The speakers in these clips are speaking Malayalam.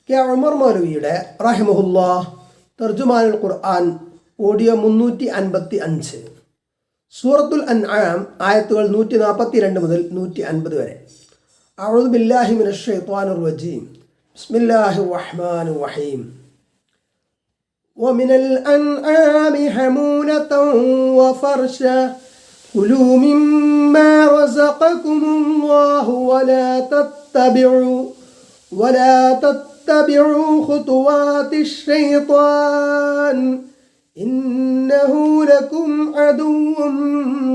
കെ ഉമർ മൗലവിയുടെ റഹിമഹുല്ലാഹ് തർജുമാനുൽ ഖുർആൻ ഓഡിയോ 355 സൂറത്തുൽ അൻആം ആയത്തുകൾ 142 മുതൽ 150 വരെ. അഊദു ബില്ലാഹി മിനശ് ശൈത്വാനിർ റജീം. ബിസ്മില്ലാഹിർ റഹ്മാനിർ റഹീം. വമിനൽ അൻആമി ഹമൂലതൻ വഫർശ കുലൂ മിമ്മാ റസഖകുമുല്ലാഹു ولا تتبعوا خطوات الشيطان إنه لكم عدو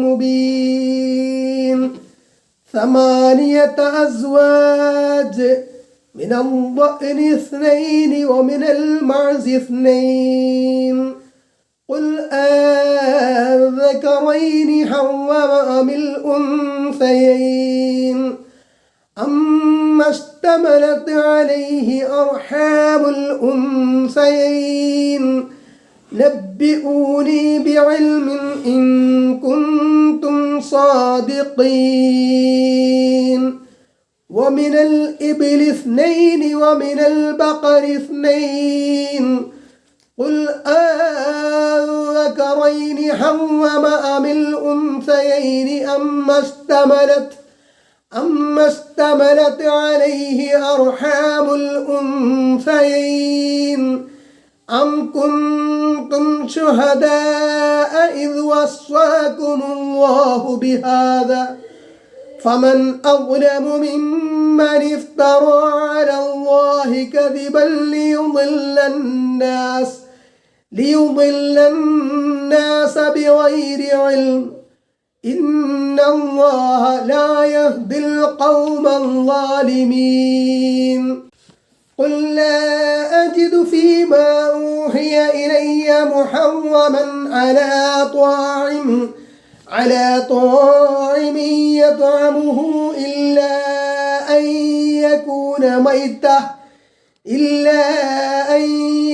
مبين. 8 أزواج من الضأن 2 ومن المعز 2 قل أذكرين حرم أم الأنثيين أما اشتملت عليه أرحام الأنثيين نبئوني بعلم إن كنتم صادقين. ومن الإبل 2 ومن البقر 2 قل أذكرين حرم أم الأنثيين أما اشتملت عليه أرحام الأنثيين أم كنتم شهداء إذ وصاكم الله بهذا فمن أظلم ممن افترى على الله كذبا ليضل الناس بغير علم إن الله لا يهدي القوم الظالمين. قل لا أجد فيما أوحي إلي محرما على طاعم يطعمه إلا أن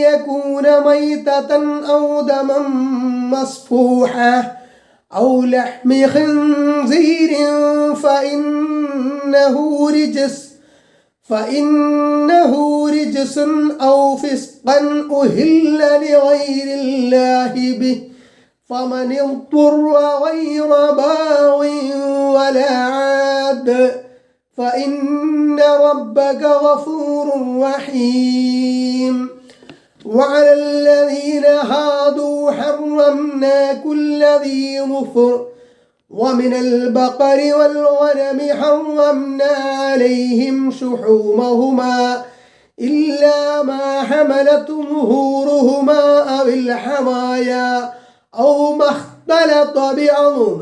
يكون ميتة أو دما مصفوحا أو لحم خنزير فإنه رجس أو فسقا أهل لغير الله به فمن اضطر غير باغ ولا عاد فإن ربك غفور رحيم. وعلى الذين هادوا حرمنا كل ذي ظفر ومن البقر والغنم حرمنا عليهم شحومهما إلا ما حملت ظهورهما أو الحوايا أو ما اختلط بعظم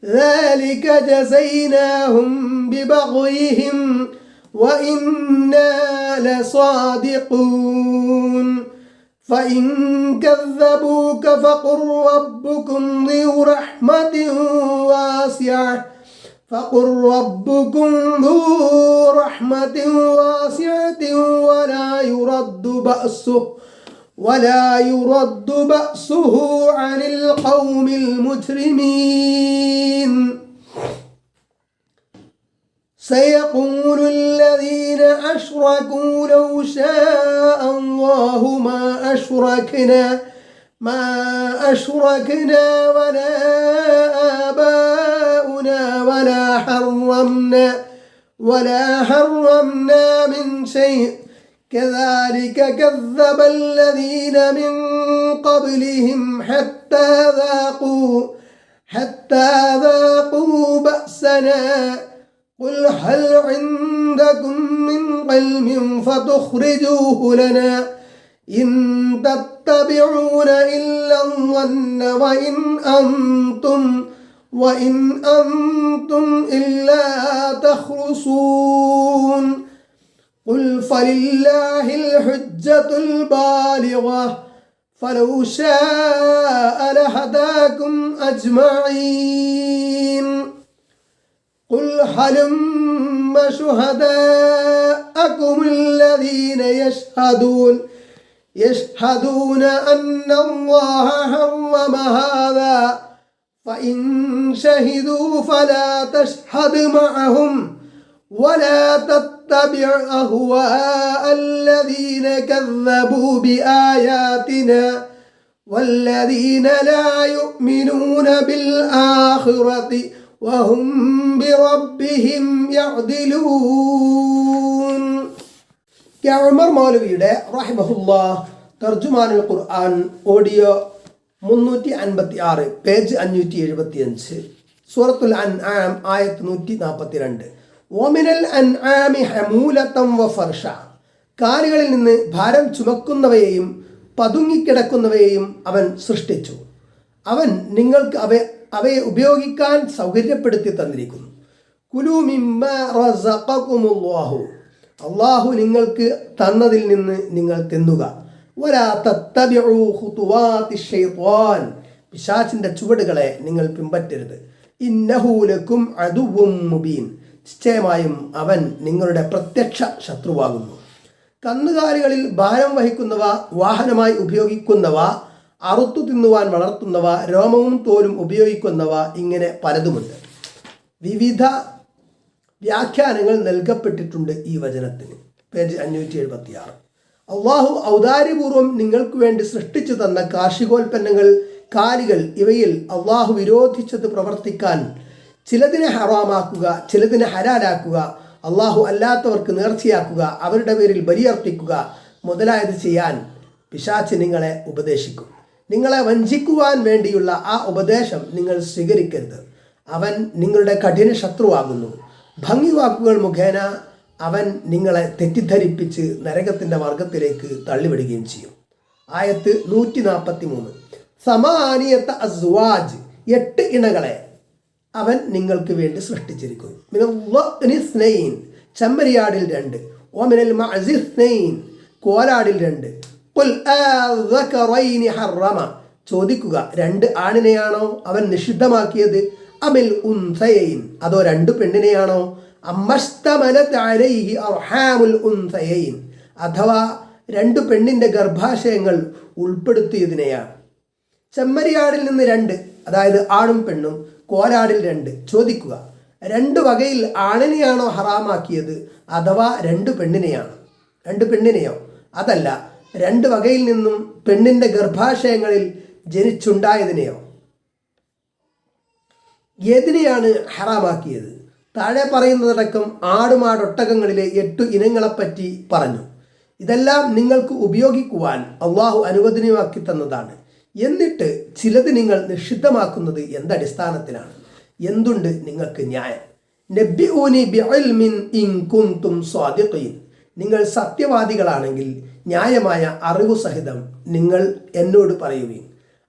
ذلك جزيناهم ببغيهم وإنا لصادقون. فإن كذبوك فقل ربكم ذو رحمة واسعة ولا يرد بأسه عن القوم المجرمين. سيقول الذين أشركوا لو شاء الله ما أشركنا ولا آباؤنا ولا حرمنا من شيء كذلك كذب الذين من قبلهم حتى ذاقوا بأسنا. قل هل عندكم من علم فتخرجوه لنا إن تتبعون إلا الظن وإن أنتم إلا تخرصون. قل فلله الحجة البالغة فلو شاء لهداكم أجمعين. قل هلم شهداءكم الذين يشهدون أن الله حرم هذا فإن شهدوا فلا تشهد معهم ولا تتبع تتبع أهواء الذين كذبوا بآياتنا والذين لا يؤمنون بالآخرة وهم بربهم يعدلون. ഉമർ മൗലവിയുടെ റഹിമഹുല്ലാഹ് തർജുമാനുൽ ഖുർആൻ ഓഡിയോ 356 പേജ് 575 സൂറത്തുൽ അൻആം ആയത്ത് 142. വമിനൽ അൻആമി ഹമൂലതൻ വഫർഷ, കാലികളിൽ നിന്ന് ഭാരം ചുമക്കുന്നവയെയും പതുങ്ങിക്കിടക്കുന്നവയെയും അവൻ സൃഷ്ടിച്ചു. അവൻ നിങ്ങൾക്ക് അവയെ ഉപയോഗിക്കാൻ സൗകര്യപ്പെടുത്തി തന്നിരിക്കുന്നു. കുലൂ മിമ്മാ റസഖകുമുല്ലാഹു, അള്ളാഹു നിങ്ങൾക്ക് തന്നതിൽ നിന്ന് നിങ്ങൾ തിന്നുക. വലാ തത്തബിഉ ഖുതുവാതി ശൈത്വാൻ, പിശാചിന്റെ ചുവടുകളെ നിങ്ങൾ പിൻപറ്റരുത്. ഇന്നഹു ലക്കും അദുവ്വും മുബീൻ, നിശ്ചയമായും അവൻ നിങ്ങളുടെ പ്രത്യക്ഷ ശത്രുവാകുന്നു. കന്നുകാലികളിൽ ഭാരം വഹിക്കുന്നവ, വാഹനമായി ഉപയോഗിക്കുന്നവ, അറുത്തു തിന്നുവാൻ വളർത്തുന്നവ, രോമവും തോലും ഉപയോഗിക്കുന്നവ, ഇങ്ങനെ പലതുമുണ്ട്. വിവിധ വ്യാഖ്യാനങ്ങൾ നൽകപ്പെട്ടിട്ടുണ്ട് ഈ വചനത്തിന്. പേജ് 576. അള്ളാഹു ഔദാര്യപൂർവ്വം നിങ്ങൾക്ക് വേണ്ടി സൃഷ്ടിച്ചു തന്ന കാർഷികോൽപ്പന്നങ്ങൾ, കാലികൾ, ഇവയിൽ അള്ളാഹു വിരോധിച്ചത് പ്രവർത്തിക്കാൻ ചിലതിനെ ഹറാമാക്കുക, ചിലതിനെ ഹലാലാക്കുക, അള്ളാഹു അല്ലാത്തവർക്ക് നേർച്ചയാക്കുക, അവരുടെ പേരിൽ ബലിയർപ്പിക്കുക മുതലായത് ചെയ്യാൻ പിശാച് നിങ്ങളെ ഉപദേശിക്കും. നിങ്ങളെ വഞ്ചിക്കുവാൻ വേണ്ടിയുള്ള ആ ഉപദേശം നിങ്ങൾ സ്വീകരിക്കരുത്. അവൻ നിങ്ങളുടെ കഠിന ശത്രുവാകുന്നു. ഭംഗിവാക്കുകൾ മുഖേന അവൻ നിങ്ങളെ തെറ്റിദ്ധരിപ്പിച്ച് നരകത്തിൻ്റെ മാർഗത്തിലേക്ക് തള്ളിവിടുകയും ചെയ്യും. ആയത്ത് 143. സമാനിയത്ത അസ്വാജ്, 8 ഇണകളെ അവൻ നിങ്ങൾക്ക് വേണ്ടി സൃഷ്ടിച്ചിരിക്കുന്നു. മിനൽ ചെമ്മരിയാടിൽ 2, ഓമിനൽ മഅസിസ്നൈൻ, കോലാടിൽ 2. ഖുൽ അസ്സകറൈനി ഹറമ, ചോദിക്കുക, 2 ആണിനെയാണോ അവൻ നിഷിദ്ധമാക്കിയത്? അമിൽ ഉൻസയൈൻ, അതോ 2 പെണ്ണിനെയാണോ? അമ്മസ്തമലത് അലൈഹി അർഹാമുൽ ഉൻസയൈൻ, അഥവാ 2 പെണ്ണിൻ്റെ ഗർഭാശയങ്ങൾ ഉൾപ്പെടുത്തിയതിനെയാണ്. ചെമ്മരിയാടിൽ നിന്ന് 2, അതായത് ആണും പെണ്ണും, കോലാടിൽ 2. ചോദിക്കുക, 2 വകയിൽ ആണിനെയാണോ ഹറാമാക്കിയത്, അഥവാ 2 പെണ്ണിനെയാണോ? 2 പെണ്ണിനെയോ? അതല്ല, 2 വകയിൽ നിന്നും പെണ്ണിൻ്റെ ഗർഭാശയങ്ങളിൽ ജനിച്ചുണ്ടായതിനെയോ? ഏതിനെയാണ് ഹറാമാക്കിയത്? താഴെ പറയുന്നതടക്കം ആടുമാടൊട്ടകങ്ങളിലെ 8 ഇനങ്ങളെപ്പറ്റി പറഞ്ഞു. ഇതെല്ലാം നിങ്ങൾക്ക് ഉപയോഗിക്കുവാൻ അള്ളാഹു അനുവദനീയമാക്കി തന്നതാണ്. എന്നിട്ട് ചിലത് നിങ്ങൾ നിഷിദ്ധമാക്കുന്നത് എന്തടിസ്ഥാനത്തിലാണ്? എന്തുണ്ട് നിങ്ങൾക്ക് ന്യായം? നബ്ബിഊനി ബിഇൽമിൻ ഇൻ കുൻതും സ്വാദിഖീൻ, നിങ്ങൾ സത്യവാദികളാണെങ്കിൽ ന്യായമായ അറിവു സഹിതം നിങ്ങൾ എന്നോട് പറയുവീൻ.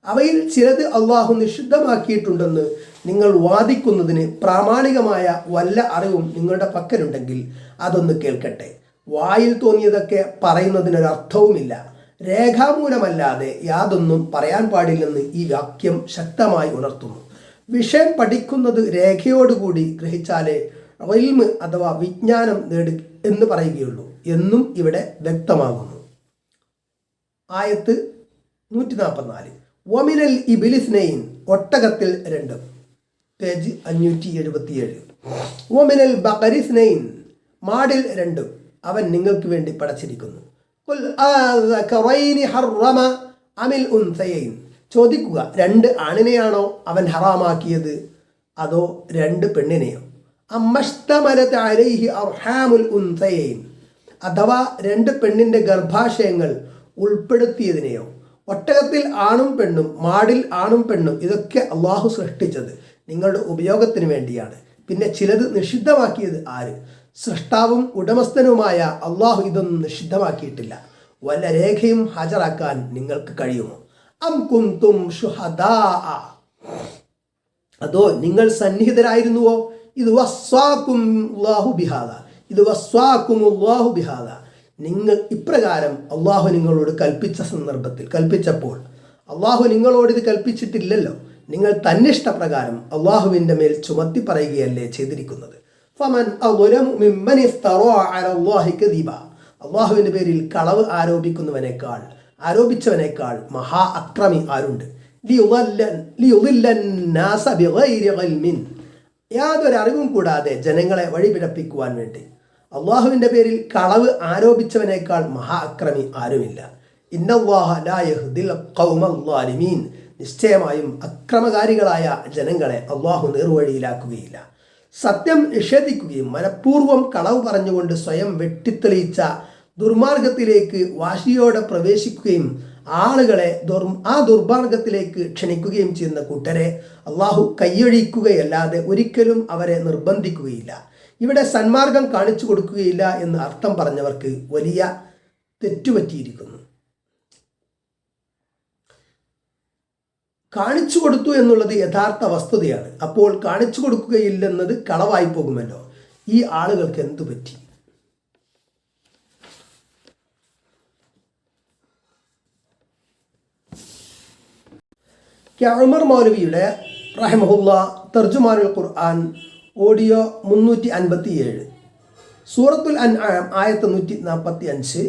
അവയിൽ ചിലത് അള്ളാഹു നിഷിദ്ധമാക്കിയിട്ടുണ്ടെന്ന് നിങ്ങൾ വാദിക്കുന്നതിന് പ്രാമാണികമായ വല്ല അറിവും നിങ്ങളുടെ പക്കലുണ്ടെങ്കിൽ അതൊന്ന് കേൾക്കട്ടെ. വായിൽ തോന്നിയതൊക്കെ പറയുന്നതിനൊരർത്ഥവുമില്ല. രേഖാമൂലമല്ലാതെ യാതൊന്നും പറയാൻ പാടില്ലെന്ന് ഈ വാക്യം ശക്തമായി ഉണർത്തുന്നു. വിഷയം പഠിക്കുന്നത് രേഖയോടുകൂടി ഗ്രഹിച്ചാലേ ഇൽമ് അഥവാ വിജ്ഞാനം നേടി എന്ന് പറയുകയുള്ളൂ എന്നും ഇവിടെ വ്യക്തമാകുന്നു. ആയത്ത് 144. വമിനൽ ഇബിലിസ്നൈൻ, ഒട്ടകത്തിൽ 2, പേജ് 577. വമിനൽ ബഖരിസ്നൈൻ, മാടിൽ 2 അവൻ നിങ്ങൾക്ക് വേണ്ടി പടച്ചിരിക്കുന്നു. ഖുൽ അസ്സകറൈനി ഹറമ അമിൽ ഉൻസയൈൻ, ചോദിക്കുക, 2 ആണിനെയാണോ അവൻ ഹറാമാക്കിയത്, അതോ 2 പെണ്ണിനെയോ? അമ്മസ്തമലത് അലൈഹി അർഹാമുൽ ഉൻസയൈൻ, അഥവാ 2 പെണ്ണിൻ്റെ ഗർഭാശയങ്ങൾ ഉൾപ്പെടുത്തിയതിനെയോ? ഒട്ടകത്തിൽ ആണും പെണ്ണും, മാടിൽ ആണും പെണ്ണും, ഇതൊക്കെ അള്ളാഹു സൃഷ്ടിച്ചത് നിങ്ങളുടെ ഉപയോഗത്തിന് വേണ്ടിയാണ്. പിന്നെ ചിലത് നിഷിദ്ധമാക്കിയത് ആര്? സൃഷ്ടാവും ഉടമസ്ഥനുമായ അള്ളാഹു ഇതൊന്നും നിഷിദ്ധമാക്കിയിട്ടില്ല. വല്ല രേഖയും ഹാജരാക്കാൻ നിങ്ങൾക്ക് കഴിയുമോ? അം കുന്തും ശുഹദാ, അതോ നിങ്ങൾ സന്നിഹിതരായിരുന്നുവോ? ഇത് വസ്വാക്കുമുല്ലാഹു ബിഹാദ, നിങ്ങൾ ഇപ്രകാരം അള്ളാഹു നിങ്ങളോട് കൽപ്പിച്ചപ്പോൾ അള്ളാഹു നിങ്ങളോട് ഇത് കൽപ്പിച്ചിട്ടില്ലല്ലോ. നിങ്ങൾ തന്നിഷ്ടപ്രകാരം അള്ളാഹുവിൻ്റെ മേൽ ചുമത്തി പറയുകയല്ലേ ചെയ്തിരിക്കുന്നത്. ഫമൻ അദ്ലമു മിമ്മൻ ഇഫ്തറാ അലല്ലാഹി കദിബ, അള്ളാഹുവിൻ്റെ പേരിൽ കളവ് ആരോപിച്ചവനേക്കാൾ മഹാ അക്രമി ആരുണ്ട്? ലിയുദില്ലന്നാസ ബിഗൈരി ഇൽമിൻ, യാതൊരറിവും കൂടാതെ ജനങ്ങളെ വഴിപിഴപ്പിക്കുവാൻ വേണ്ടി. അള്ളാഹുവിൻ്റെ പേരിൽ കളവ് ആരോപിച്ചവനേക്കാൾ മഹാ അക്രമി ആരുമില്ല. ഇന്നല്ലാഹ ലാ യഹ്ദിൽ ഖൗമൽ ളാലിമീൻ. നിശ്ചയമായും അക്രമകാരികളായ ജനങ്ങളെ അള്ളാഹു നേർവഴിയിലാക്കുകയില്ല. സത്യം നിഷേധിക്കുകയും മനഃപൂർവ്വം കളവ് പറഞ്ഞുകൊണ്ട് സ്വയം വെട്ടിത്തെളിയിച്ച ദുർമാർഗത്തിലേക്ക് വാശിയോടെ പ്രവേശിക്കുകയും ആളുകളെ ആ ദുർമാർഗത്തിലേക്ക് ക്ഷണിക്കുകയും ചെയ്യുന്ന കൂട്ടരെ അള്ളാഹു കൈയൊഴിക്കുകയല്ലാതെ ഒരിക്കലും അവരെ നിർബന്ധിക്കുകയില്ല. ഇവിടെ സന്മാർഗം കാണിച്ചു കൊടുക്കുകയില്ല എന്ന് അർത്ഥം പറഞ്ഞവർക്ക് വലിയ തെറ്റുപറ്റിയിരിക്കുന്നു. കാണിച്ചു കൊടുത്തു എന്നുള്ളത് യഥാർത്ഥ വസ്തുതയാണ്. അപ്പോൾ കാണിച്ചു കൊടുക്കുകയില്ലെന്നത് കളവായി പോകുമല്ലോ. ഈ ആളുകൾക്ക് എന്തു പറ്റി? ഉമർ മൗലവിയുടെ റഹിമഹുല്ലാ തർജുമാനുൽ ഖുർആൻ ഓഡിയോ 357, സൂറത്തുൽ അൻആം ആയത്ത് 145,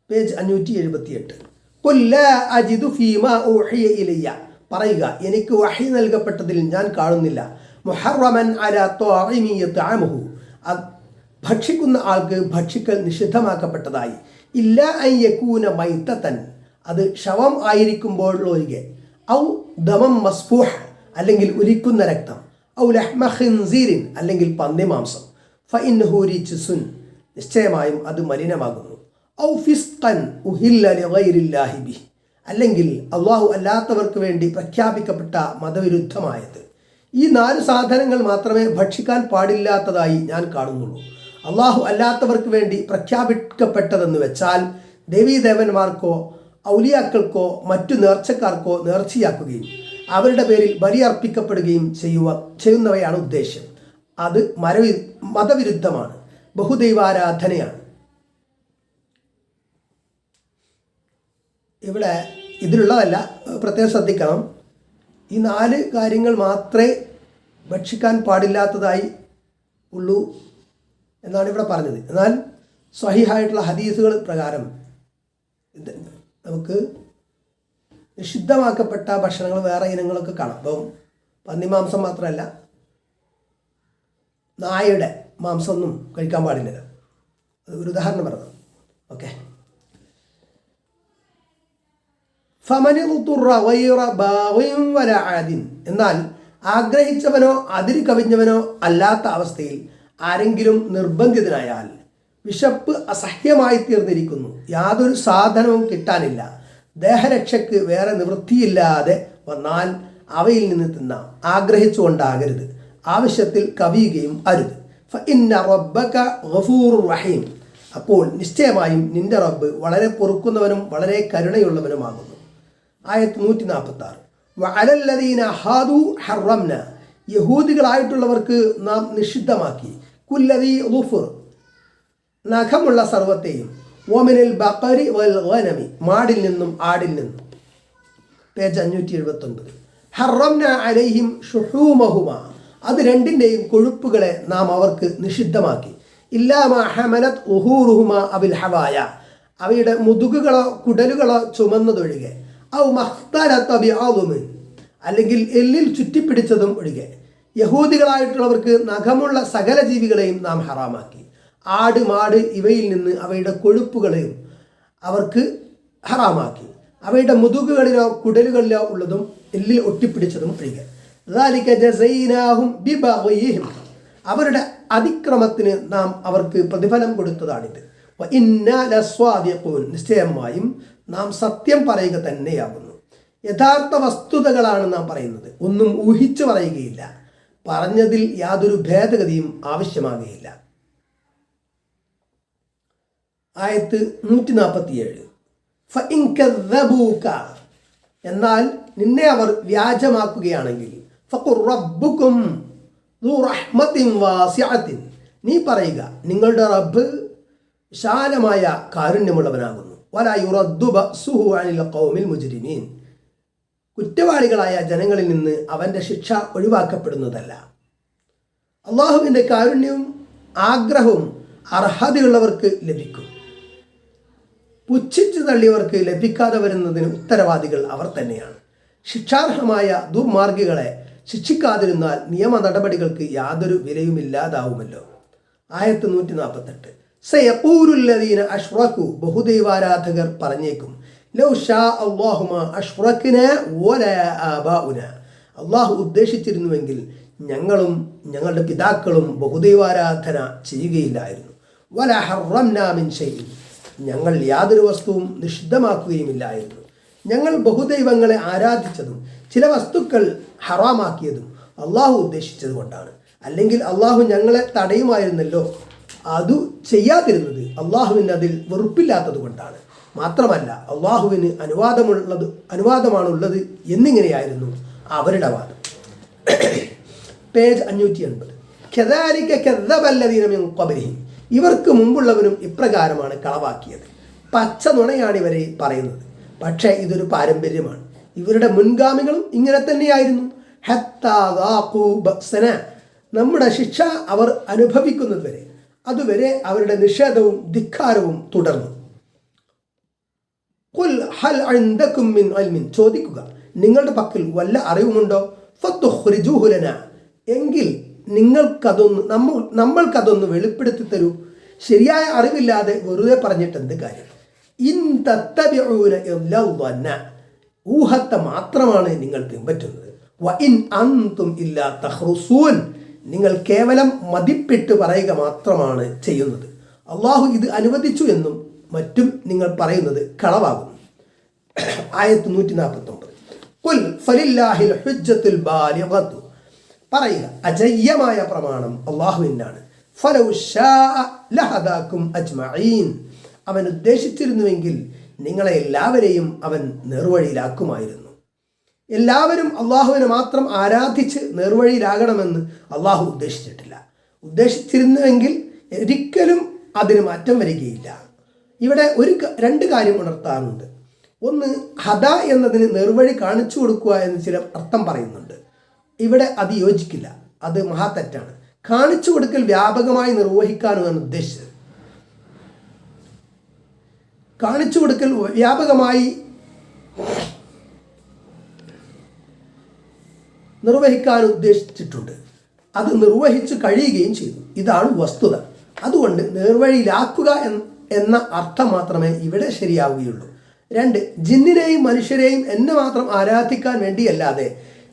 പേജ് 578. ഖുൽ ലാ അജിദു ഫീമാ ഊഹിയ ഇലയ്യ. പറയുക, എനിക്ക് വഹി നൽകപ്പെട്ടതിൽ ഞാൻ കാണുന്നില്ല മുഹറമൻ അലാ ത്വാഇമി യത്അമുഹു, ഭക്ഷിക്കുന്ന ആൾക്ക് ഭക്ഷിക്കൽ നിഷിദ്ധമാക്കപ്പെട്ടതായി, ഇല്ല അൻ യകൂന മൈതതൻ, അത് ശവം ആയിരിക്കുമ്പോൾ ഒഴികെ, ഔ ദമം മസ്ഫൂഹ്, അല്ലെങ്കിൽ ഉരിക്കുന്ന രക്തം, ഔ ലഹ്മ ഖിൻസീരിൻ, അല്ലെങ്കിൽ പന്നിമാംസം, ഫഇന്നഹു റിജ്സുൻ, നിശ്ചയമായും അത് മലിനമാകുന്നു, ഔ ഫിസ്ഖൻ ഉഹില്ല ലിഗൈരില്ലാഹി ബിഹി, അല്ലെങ്കിൽ അള്ളാഹു അല്ലാത്തവർക്ക് വേണ്ടി പ്രഖ്യാപിക്കപ്പെട്ട മതവിരുദ്ധമായത്. ഈ 4 സാധനങ്ങൾ മാത്രമേ ഭക്ഷിക്കാൻ പാടില്ലാത്തതായി ഞാൻ കാണുന്നുള്ളൂ. അള്ളാഹു അല്ലാത്തവർക്ക് വേണ്ടി പ്രഖ്യാപിക്കപ്പെട്ടതെന്ന് വെച്ചാൽ ദേവീദേവന്മാർക്കോ ഔലിയാക്കൾക്കോ മറ്റു നേർച്ചക്കാർക്കോ നേർച്ചയാക്കുകയും അവരുടെ പേരിൽ ബലിയർപ്പിക്കപ്പെടുകയും ചെയ്യുന്നവയാണ് ഉദ്ദേശ്യം. അത് മതവിരുദ്ധമാണ്, ബഹുദൈവാരാധനയാണ്. ഇവിടെ ഇതിലുള്ളതല്ല, പ്രത്യേകം ശ്രദ്ധിക്കണം. ഈ 4 കാര്യങ്ങൾ മാത്രമേ ഭക്ഷിക്കാൻ പാടില്ലാത്തതായി ഉള്ളൂ എന്നാണ് ഇവിടെ പറഞ്ഞത്. എന്നാൽ സ്വഹീഹായിട്ടുള്ള ഹദീസുകൾ പ്രകാരം നമുക്ക് നിഷിദ്ധമാക്കപ്പെട്ട ഭക്ഷണങ്ങൾ വേറെ ഇനങ്ങളൊക്കെ കാണാം. അപ്പം പന്നിമാംസം മാത്രമല്ല, നായയുടെ മാംസമൊന്നും കഴിക്കാൻ പാടില്ലല്ലോ. അത് ഒരു ഉദാഹരണം പറഞ്ഞു. ഓക്കെ. എന്നാൽ ആഗ്രഹിച്ചവനോ അതിര് കവിഞ്ഞവനോ അല്ലാത്ത അവസ്ഥയിൽ ആരെങ്കിലും നിർബന്ധിതനായാൽ, വിശപ്പ് അസഹ്യമായി തീർന്നിരിക്കുന്നു, യാതൊരു സാധനവും കിട്ടാനില്ല, ദേഹരക്ഷയ്ക്ക് വേറെ നിവൃത്തിയില്ലാതെ വന്നാൽ അവയിൽ നിന്ന് തിന്നാം, ആഗ്രഹിച്ചുകൊണ്ടാകരുത്, ആവശ്യത്തിൽ കവിയുകയും അരുത്. ഫഇന്ന റബ്ബക ഗഫൂറുർ റഹീം, അപ്പോൾ നിശ്ചയമായും നിന്റെ റബ്ബ് വളരെ പൊറുക്കുന്നവനും വളരെ കരുണയുള്ളവനുമാകുന്നു. ആയത്ത് 146. വഅലല്ലദീന ഹാദു ഹറംന, യഹൂദികളായിട്ടുള്ളവർക്ക് നാം നിഷിദ്ധമാക്കി, കുല്ലദീ ളുഫുർ, നഖമുള്ള സർവത്തെയും, വമിനൽ ബഖരി വൽ ഗനമി, മാടിൽ നിന്നും ആടിൽ നിന്നും, പേജ് 579. ഹറംന അലൈഹിം ഷുഹൂമഹുമ, അത് രണ്ടിൻ്റെയും കൊഴുപ്പുകളെ നാം അവർക്ക് നിഷിദ്ധമാക്കി, ഇല്ലാ മാ ഹമലത് ഉഹൂറുഹുമ അബിൽ ഹവായ, അവയുടെ മുതുകുകളോ കുടലുകളോ ചുമന്നതൊഴികെ, ഔ മഖ്തലത ബിഅളുമിൻ, അല്ലെങ്കിൽ എല്ലിൽ ചുറ്റിപ്പിടിച്ചതും ഒഴികെ. യഹൂദികളായിട്ടുള്ളവർക്ക് നഖമുള്ള സകല ജീവികളെയും നാം ഹറാമാക്കി. ആട്, മാട് ഇവയിൽ നിന്ന് അവയുടെ കൊഴുപ്പുകളെയും അവർക്ക് ഹറാമാക്കി. അവയുടെ മുതുകുകളിലോ കുടലുകളിലോ ഉള്ളതും എല്ലിൽ ഒട്ടിപ്പിടിച്ചതും ഒഴികെ. ദാലിക ജസൈനാഹും ബിബഗയിഹിം, അവരുടെ അതിക്രമത്തിന് നാം അവർക്ക് പ്രതിഫലം കൊടുത്തതാണിത്. വഇന്നാ ലസ്വാദിഖൂൻ, നിശ്ചയമായും നാം സത്യം പറയുക തന്നെയാകുന്നു. യഥാർത്ഥ വസ്തുതകളാണ് നാം പറയുന്നത്, ഒന്നും ഊഹിച്ചു പറയുകയില്ല, പറഞ്ഞതിൽ യാതൊരു ഭേദഗതിയും ആവശ്യമാകുകയില്ല. ആയത്ത് 147. ഫഇൻ കദ്ദബൂക, എന്നാൽ നിന്നെ അവർ വ്യാജമാക്കുകയാണെങ്കിൽ, ഫഖുർ റബ്ബുക്കും ദൂ റഹ്മത്തിൻ വാസിഅത്തിൻ, നീ പറയുക, നിങ്ങളുടെ റബ്ബ് വിശാലമായ കാരുണ്യമുള്ളവനാകുന്നു. വലാ യുറദ്ദു ബഅസുഹു അനിൽ ഖൗമിൽ മുജ്രിമീൻ, കുറ്റവാളികളായ ജനങ്ങളിൽ നിന്ന് അവൻ്റെ ശിക്ഷ ഒഴിവാക്കപ്പെടുന്നതല്ല. അള്ളാഹുവിൻ്റെ കാരുണ്യവും ആഗ്രഹവും അർഹതയുള്ളവർക്ക് ലഭിക്കും. പുച്ഛിച്ചു തള്ളിയവർക്ക് ലഭിക്കാതെ വരുന്നതിന് ഉത്തരവാദികൾ അവർ തന്നെയാണ്. ശിക്ഷാർഹമായ ദുർമാർഗികളെ ശിക്ഷിക്കാതിരുന്നാൽ നിയമ നടപടികൾക്ക് യാതൊരു വിലയുമില്ലാതാവുമല്ലോ. ആയത്ത് 148. സയഖൂലുല്ലദീന അഷ്റകു, ബഹുദൈവാരാധകർ പറഞ്ഞേക്കും, ലൗ ഷാ അല്ലാഹു മാ അഷ്റക്നാ വലാ ആബാഉനാ, അള്ളാഹു ഉദ്ദേശിച്ചിരുന്നുവെങ്കിൽ ഞങ്ങളും ഞങ്ങളുടെ പിതാക്കളും ബഹുദൈവാരാധന ചെയ്യുകയില്ലായിരുന്നു. വലാ ഹറംനാ മിൻ ഷൈഇൻ, ഞങ്ങൾ യാതൊരു വസ്തുവും നിഷിദ്ധമാക്കുകയുമില്ലായിരുന്നു. ഞങ്ങൾ ബഹുദൈവങ്ങളെ ആരാധിച്ചതും ചില വസ്തുക്കൾ ഹറാമാക്കിയതും അള്ളാഹു ഉദ്ദേശിച്ചത് കൊണ്ടാണ്. അല്ലെങ്കിൽ അള്ളാഹു ഞങ്ങളെ തടയുമായിരുന്നല്ലോ. അതു ചെയ്യാതിരുന്നത് അള്ളാഹുവിന് അതിൽ വെറുപ്പില്ലാത്തത് കൊണ്ടാണ്. മാത്രമല്ല അള്ളാഹുവിന് അനുവാദമാണുള്ളത് എന്നിങ്ങനെയായിരുന്നു അവരുടെ വാദം. പേജ് 580. കദാലിക കദ്ദബല്ലദീന മിൻ ഖബ്ലിഹിം, ഇവർക്ക് മുമ്പുള്ളവരും ഇപ്രകാരമാണ് കളവാക്കിയത്. പച്ച നുണയാണ് ഇവരെ പറയുന്നത്. പക്ഷേ ഇതൊരു പാരമ്പര്യമാണ്. ഇവരുടെ മുൻഗാമികളും ഇങ്ങനെ തന്നെയായിരുന്നു. ഹത്താ ദാഖൂ ബഅ്സനാ, നമ്മുടെ ശിക്ഷ അവർ അനുഭവിക്കുന്നത് വരെ, അതുവരെ അവരുടെ നിഷേധവും ധിക്കാരവും തുടർന്നു. ഖുൽ ഹൽ ഇൻദകും മിൻ ഇൽമിൻ, ചോദിക്കുക നിങ്ങളുടെ പക്കൽ വല്ല അറിവുമുണ്ടോ? ഫതുഖ്രിജൂഹു ലനാ, എങ്കിൽ നമ്മൾക്കതൊന്ന് വെളിപ്പെടുത്തി തരൂ. ശരിയായ അറിവില്ലാതെ വെറുതെ പറഞ്ഞിട്ട് എന്ത് കാര്യം? ഇൻ തത്തബിഊന ഇല്ലാ ദന്ന, ഊഹത്തെ മാത്രമാണ് നിങ്ങൾ പിൻപറ്റുന്നത്. വ ഇൻ അൻതും ഇല്ലാ തഖ്റുസൂൻ, നിങ്ങൾ കേവലം മതിപ്പിട്ട് പറയുക മാത്രമാണ് ചെയ്യുന്നത്. അള്ളാഹു ഇത് അനുവദിച്ചു എന്നും മറ്റും നിങ്ങൾ പറയുന്നത് കളവാകുന്നു. ആയത്ത് 149. ഖുൽ ഫലില്ലാഹിൽ ഹുജ്ജത്തുൽ ബാലിഗത്തു, പറയുക അജയ്യമായ പ്രമാണം അള്ളാഹുവിനാണ്. ഫലൗ ശാഅ ലഹദാകും അജ്മഈൻ, അവൻ ഉദ്ദേശിച്ചിരുന്നുവെങ്കിൽ നിങ്ങളെ എല്ലാവരെയും അവൻ നേർവഴിയിലാക്കുമായിരുന്നു. എല്ലാവരും അള്ളാഹുവിനെ മാത്രം ആരാധിച്ച് നേർവഴിയിലാകണമെന്ന് അള്ളാഹു ഉദ്ദേശിച്ചിട്ടില്ല. ഉദ്ദേശിച്ചിരുന്നുവെങ്കിൽ ഒരിക്കലും അതിന് മാറ്റം വരികയില്ല. ഇവിടെ രണ്ട് കാര്യം ഉണർത്താറുണ്ട്. ഒന്ന്, ഹദ എന്നതിന് നേർവഴി കാണിച്ചു കൊടുക്കുക എന്ന് ചില അർത്ഥം പറയുന്നുണ്ട്. ഇവിടെ അത് യോജിക്കില്ല, അത് മഹാതെറ്റാണ്. കാണിച്ചു കൊടുക്കൽ വ്യാപകമായി നിർവഹിക്കാനുമാണ് ഉദ്ദേശിച്ചത്. കാണിച്ചു കൊടുക്കൽ വ്യാപകമായി നിർവഹിക്കാൻ ഉദ്ദേശിച്ചിട്ടുണ്ട്. അത് നിർവഹിച്ച് കഴിയുകയും ചെയ്തു. ഇതാണ് വസ്തുത. അതുകൊണ്ട് നേർവഴിയിലാക്കുക എന്ന അർത്ഥം മാത്രമേ ഇവിടെ ശരിയാവുകയുള്ളൂ. 2, ജിന്നിനെയും മനുഷ്യരെയും എന്നെ മാത്രം ആരാധിക്കാൻ വേണ്ടിയല്ലാതെ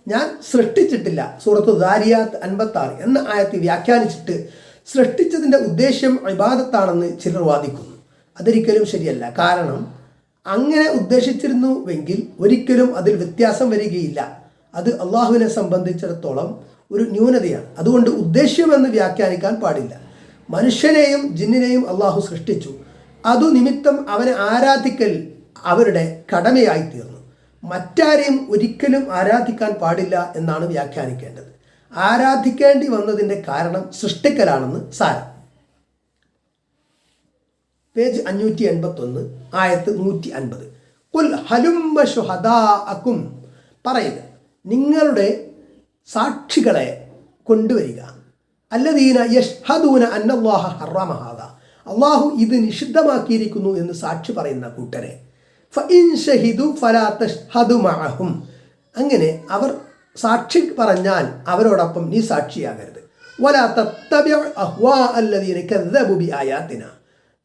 ഞാൻ സൃഷ്ടിച്ചിട്ടില്ല. സൂറത്ത് ദാരിയാത്ത് 56 എന്ന ആയത്തിൽ വ്യാഖ്യാനിച്ചിട്ട് സൃഷ്ടിച്ചതിൻ്റെ ഉദ്ദേശ്യം ഇബാദത്താണെന്ന് ചിലർ വാദിക്കുന്നു. അതൊരിക്കലും ശരിയല്ല. കാരണം അങ്ങനെ ഉദ്ദേശിച്ചിരുന്നുവെങ്കിൽ ഒരിക്കലും അതിൽ വ്യത്യാസം വരികയില്ല. അത് അള്ളാഹുവിനെ സംബന്ധിച്ചിടത്തോളം ഒരു ന്യൂനതയാണ്. അതുകൊണ്ട് ഉദ്ദേശ്യമെന്ന് വ്യാഖ്യാനിക്കാൻ പാടില്ല. മനുഷ്യനെയും ജിന്നിനെയും അള്ളാഹു സൃഷ്ടിച്ചു. അതു നിമിത്തം അവനെ ആരാധിക്കൽ അവരുടെ കടമയായി തീർന്നു. മറ്റാരെയും ഒരിക്കലും ആരാധിക്കാൻ പാടില്ല എന്നാണ് വ്യാഖ്യാനിക്കേണ്ടത്. ആരാധിക്കേണ്ടി വന്നതിൻ്റെ കാരണം സൃഷ്ടിക്കലാണെന്ന് സാരം. പേജ് 581, ആയത്ത് 150. ഖുൽ ഹലുമ്മ ശുഹദാഅകും, പറയുക നിങ്ങളുടെ സാക്ഷികളെ കൊണ്ടുവരിക. അല്ലദീന യഷ്ഹദൂന അന്നല്ലാഹ ഹറമ ഹാദാ, അള്ളാഹു ഇത് നിഷിദ്ധമാക്കിയിരിക്കുന്നു എന്ന് സാക്ഷി പറയുന്ന കൂട്ടരെ. ഫഇൻ ഷഹിദു ഫലാ തഷ്ഹദു മഅഹും, അങ്ങനെ അവർ സാക്ഷി പറഞ്ഞാൽ അവരോടൊപ്പം നീ സാക്ഷിയാകരുത്. വലാ തത്തബിഉ അഹ്വാ അല്ലദീന കദ്ദബു ബിആയാതിന,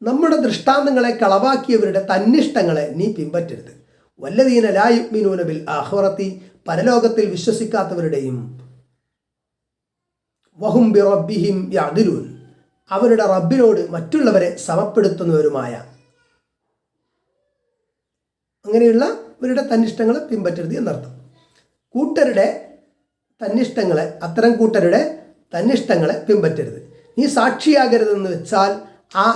നമ്മുടെ ദൃഷ്ടാന്തങ്ങളെ കളവാക്കിയവരുടെ തന്നിഷ്ടങ്ങളെ നീ പിൻപറ്റരുത്. വല്ലദീന ലാ യുഅ്മിനൂന ബിൽ ആഖിറതി, പരലോകത്തിൽ വിശ്വസിക്കാത്തവരുടെയും വഹും ബി റബ്ബിഹിം യഅദിലൂൻ, അവരുടെ റബ്ബിനോട് മറ്റുള്ളവരെ സമപ്പെടുത്തുന്നവരുമായ അങ്ങനെയുള്ള ഇവരുടെ തന്നിഷ്ടങ്ങളെ പിൻപറ്റരുത് എന്നർത്ഥം. അത്തരം കൂട്ടരുടെ തന്നിഷ്ടങ്ങളെ പിൻപറ്റരുത്. നീ സാക്ഷിയാകരുതെന്ന് വെച്ചാൽ ആ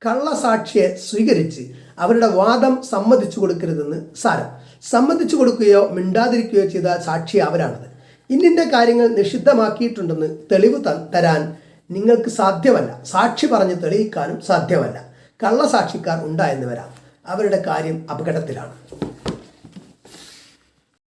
കള്ളസാക്ഷിയെ സ്വീകരിച്ച് അവരുടെ വാദം സമ്മതിച്ചു കൊടുക്കരുതെന്ന് സാരം. സമ്മതിച്ചു കൊടുക്കുകയോ മിണ്ടാതിരിക്കുകയോ ചെയ്ത സാക്ഷി അവരാണത്. ഇന്നിൻ്റെ കാര്യങ്ങൾ നിഷിദ്ധമാക്കിയിട്ടുണ്ടെന്ന് തെളിവ് തരാൻ നിങ്ങൾക്ക് സാധ്യമല്ല. സാക്ഷി പറഞ്ഞ് തെളിയിക്കാനും സാധ്യമല്ല. കള്ളസാക്ഷിക്കാർ ഉണ്ടായെന്ന് വരാം. അവരുടെ കാര്യം അപകടത്തിലാണ്.